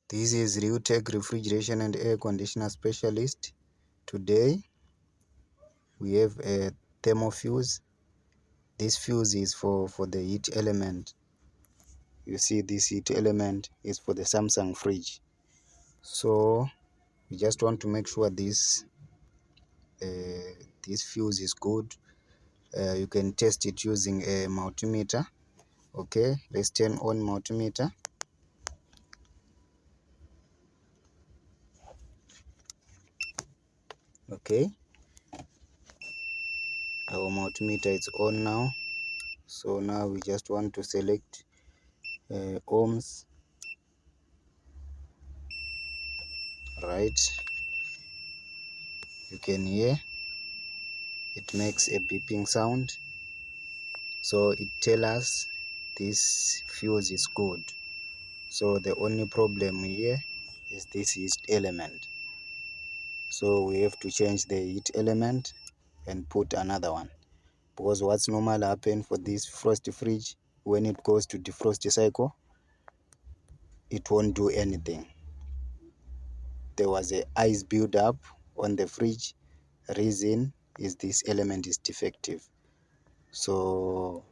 This is Tech Refrigeration and Air Conditioner Specialist. Today we have a thermal fuse. This fuse is for the heat element. You see, this heat element is for the Samsung fridge. So we just want to make sure this fuse is good. You can test it using a multimeter. Okay, let's turn on multimeter. Okay, our multimeter is on now. So now we just want to select ohms. Right, you can hear it makes a beeping sound, so it tells us this fuse is good. So the only problem here is this heat element, so we have to change the heat element and put another one, because what's normal happen for this frost fridge, when it goes to defrost cycle, it won't do anything. There was a ice build up on the fridge. Reason is this element is defective. So